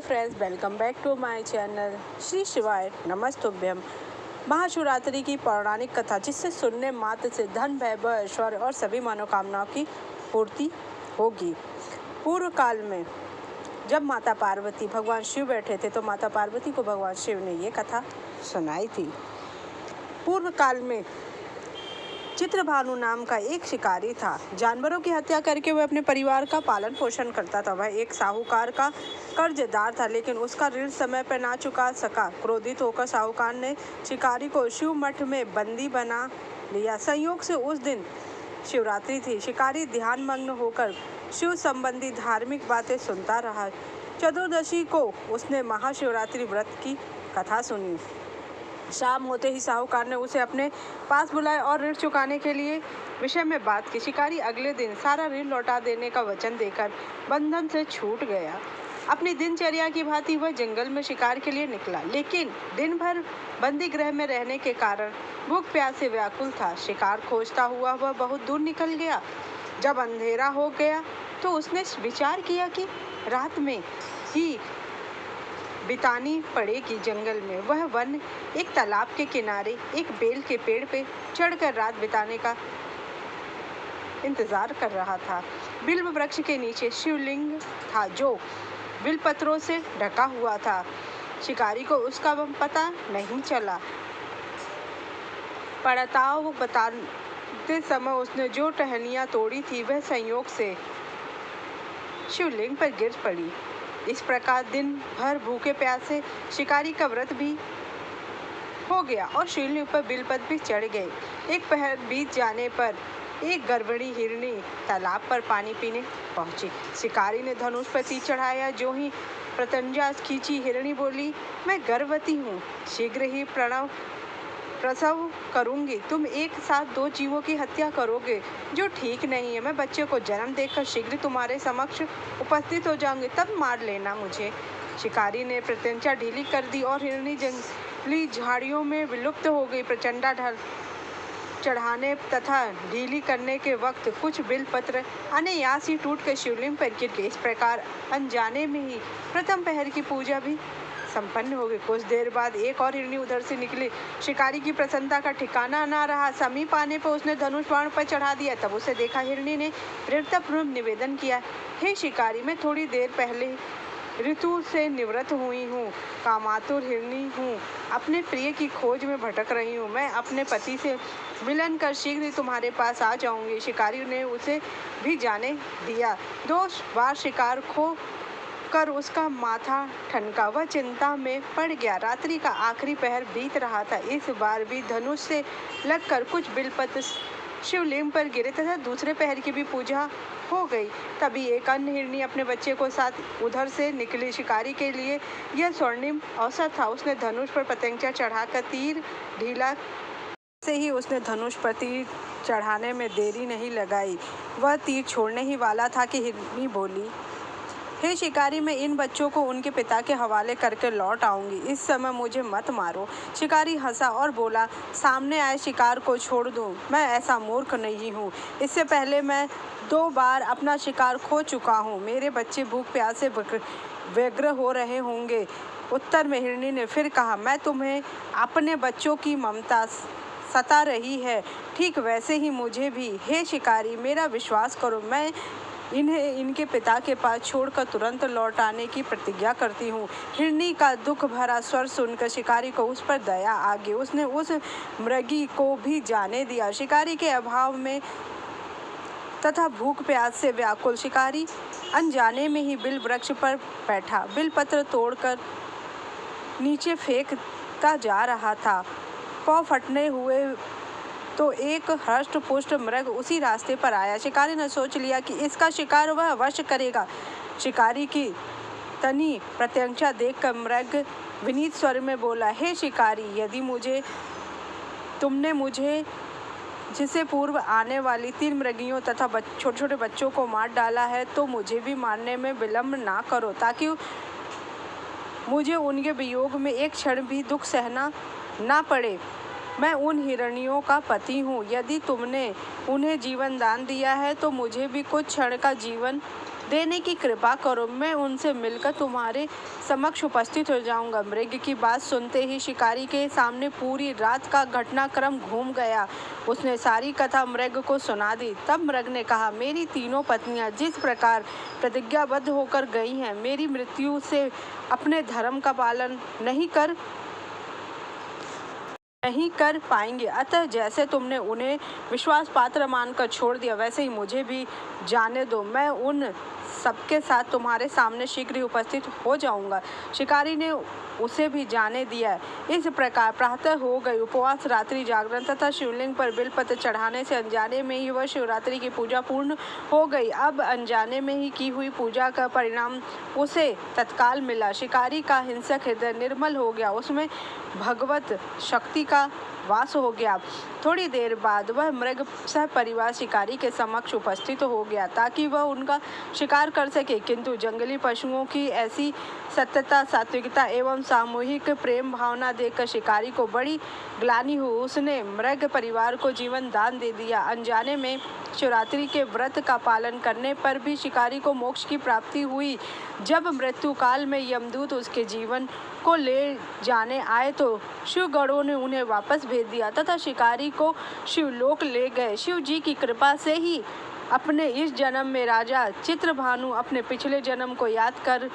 Friends, welcome back to my channel. Shri शिवाय नमस्तुभ्यम। महाशिवरात्रि की पौराणिक कथा, जिससे सुनने मात्र से धन, वैभव, ऐश्वर्य और सभी मनोकामनाओं की पूर्ति होगी। पूर्व काल में जब माता पार्वती भगवान शिव बैठे थे तो माता पार्वती को भगवान शिव ने ये कथा सुनाई थी। पूर्व काल में चित्रभानु नाम का एक शिकारी था। जानवरों की हत्या करके वह अपने परिवार का पालन पोषण करता था। वह एक साहूकार का कर्जदार था, लेकिन उसका ऋण समय पर ना चुका सका। क्रोधित होकर साहूकार ने शिकारी को शिव मठ में बंदी बना लिया। संयोग से उस दिन शिवरात्रि थी। शिकारी ध्यानमग्न होकर शिव संबंधी धार्मिक बातें सुनता रहा। चतुर्दशी को उसने महाशिवरात्रि व्रत की कथा सुनी। शाम होते ही साहूकार ने उसे अपने पास बुलाया और ऋण चुकाने के लिए विषय में बात की। शिकारी अगले दिन सारा ऋण लौटा देने का वचन देकर बंधन से छूट गया। अपनी दिनचर्या की भांति वह जंगल में शिकार के लिए निकला, लेकिन दिन भर बंदी गृह में रहने के कारण भूख प्यास से व्याकुल था। शिकार खोजता हुआ वह बहुत दूर निकल गया। जब अंधेरा हो गया तो उसने विचार किया कि रात में ही बितानी पड़ेगी। जंगल में वह वन एक तालाब के किनारे एक बेल के पेड़ पे चढ़कर रात बिताने का इंतजार कर रहा था। बिल्व वृक्ष के नीचे शिवलिंग था, जो बिलपत्रों से ढका हुआ था। शिकारी को उसका पता नहीं चला। पड़ताव बताते समय उसने जो टहनियाँ तोड़ी थी वह संयोग से शिवलिंग पर गिर पड़ी। इस प्रकार दिन भर भूखे प्यासे शिकारी का व्रत भी हो गया और शिवलिंग पर बिलपत्र भी चढ़ गए। एक पहर बीत जाने पर एक गर्भिणी हिरणी तालाब पर पानी पीने पहुंची। शिकारी ने धनुष पर तीर चढ़ाया। जो ही प्रत्यंचा खींची, हिरणी बोली, मैं गर्भवती हूँ, शीघ्र ही प्रसव करूंगी। तुम एक साथ दो जीवों की हत्या करोगे, जो ठीक नहीं है। मैं बच्चे को जन्म देकर शीघ्र तुम्हारे समक्ष उपस्थित हो जाऊंगी, तब मार लेना मुझे। शिकारी ने प्रत्यंचा ढीली कर दी और हिरणी जंगली झाड़ियों में विलुप्त हो गई। प्रचंडा ढल चढ़ाने तथा ढीली करने के वक्त कुछ बिलपत्र अनायास ही टूट कर शिवलिंग पर गिर गए। इस प्रकार अनजाने में ही प्रथम पहर की पूजा भी संपन्न हो गई। कुछ देर बाद एक और हिरणी उधर से निकली। शिकारी की प्रसन्नता का ठिकाना ना रहा। समीप आने पर उसने धनुष बाण पर चढ़ा दिया। तब उसे देखा हिरणी ने दृढ़तापूर्वक निवेदन किया, हे शिकारी, मैं थोड़ी देर पहले ऋतु से निवृत्त हुई हूँ, कामातुर हिरणी हूँ, अपने प्रिय की खोज में भटक रही हूँ। मैं अपने पति से मिलन कर शीघ्र ही तुम्हारे पास आ जाऊंगी। शिकारी ने उसे भी जाने दिया। 2 बार शिकार खो कर उसका माथा ठनका। वह चिंता में पड़ गया। रात्रि का आखिरी पहर बीत रहा था। इस बार भी धनुष से लगकर कुछ बिलपत्र शिवलिंग पर गिरे तथा दूसरे पहर की भी पूजा हो गई। तभी एक अन्य हिरणी अपने बच्चे को साथ उधर से निकली। शिकारी के लिए यह स्वर्णिम अवसर था। उसने धनुष पर प्रत्यंचा चढ़ाकर तीर ढीला से ही उसने धनुष पर तीर चढ़ाने में देरी नहीं लगाई। वह तीर छोड़ने ही वाला था कि हिरणी बोली, हे शिकारी, मैं इन बच्चों को उनके पिता के हवाले करके लौट आऊंगी, इस समय मुझे मत मारो। शिकारी हंसा और बोला, सामने आए शिकार को छोड़ दूं, मैं ऐसा मूर्ख नहीं हूँ। इससे पहले मैं 2 बार अपना शिकार खो चुका हूँ। मेरे बच्चे भूख प्यास से व्यग्र हो रहे होंगे। उत्तर में हिरणी ने फिर कहा, मैं तुम्हें अपने बच्चों की ममता सता रही है, ठीक वैसे ही मुझे भी। हे शिकारी, मेरा विश्वास करो, मैं इन्हें इनके पिता के पास छोड़कर तुरंत लौट आने की प्रतिज्ञा करती हूँ। हिरणी का दुख भरा स्वर सुनकर शिकारी को उस पर दया आ गई। उसने उस मृगी को भी जाने दिया। शिकारी के अभाव में तथा भूख प्यास से व्याकुल शिकारी अनजाने में ही बिल वृक्ष पर बैठा बिलपत्र तोड़कर नीचे फेंकता जा रहा था। पाँव फटने हुए तो एक हृष्ट पुष्ट मृग उसी रास्ते पर आया। शिकारी ने सोच लिया कि इसका शिकार वह अवश्य करेगा। शिकारी की तनी प्रत्यंचा देखकर मृग विनीत स्वर में बोला, हे शिकारी, यदि तुमने मुझे जिसे पूर्व आने वाली 3 मृगियों तथा छोटे छोटे बच्चों को मार डाला है, तो मुझे भी मारने में विलम्ब ना करो, ताकि मुझे उनके वियोग में एक क्षण भी दुख सहना ना पड़े। मैं उन हिरणियों का पति हूँ। यदि तुमने उन्हें जीवन दान दिया है तो मुझे भी कुछ क्षण का जीवन देने की कृपा करो, मैं उनसे मिलकर तुम्हारे समक्ष उपस्थित हो जाऊंगा। मृग की बात सुनते ही शिकारी के सामने पूरी रात का घटनाक्रम घूम गया। उसने सारी कथा मृग को सुना दी। तब मृग ने कहा, मेरी तीनों पत्नियां जिस प्रकार प्रतिज्ञाबद्ध होकर गई हैं, मेरी मृत्यु से अपने धर्म का पालन नहीं कर पाएंगे। अतः जैसे तुमने उन्हें विश्वास पात्र मानकर छोड़ दिया, वैसे ही मुझे भी जाने दो। मैं उन सबके साथ तुम्हारे सामने शीघ्र ही उपस्थित हो जाऊंगा। शिकारी ने उसे भी जाने दिया। इस प्रकार प्रातः हो गई। उपवास, रात्रि जागरण तथा शिवलिंग पर बेलपत्र चढ़ाने से अनजाने में ही वह शिवरात्रि की पूजा पूर्ण हो गई। अब अनजाने में ही की हुई पूजा का परिणाम उसे तत्काल मिला। शिकारी का हिंसक हृदय निर्मल हो गया, उसमें भगवत शक्ति का वास हो गया। थोड़ी देर बाद वह मृग सह परिवार शिकारी के समक्ष उपस्थित हो गया ताकि वह उनका शिकार कर सके, किंतु जंगली पशुओं की ऐसी सत्यता, सात्विकता एवं सामूहिक प्रेम भावना देखकर शिकारी को बड़ी ग्लानि हुई। उसने मृग परिवार को जीवन दान दे दिया। अनजाने में शिवरात्रि के व्रत का पालन करने पर भी शिकारी को मोक्ष की प्राप्ति हुई। जब मृत्यु काल में यमदूत उसके जीवन को ले जाने आए तो शिवगणों ने उन्हें वापस भेज दिया तथा शिकारी को शिवलोक ले गए। शिव जी की कृपा से ही अपने इस जन्म में राजा चित्रभानु अपने पिछले जन्म को याद कर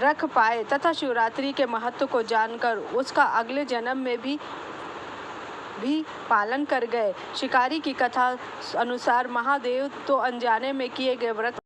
रख पाए तथा शिवरात्रि के महत्व को जानकर उसका अगले जन्म में भी पालन कर गए। शिकारी की कथा अनुसार महादेव तो अनजाने में किए गए व्रत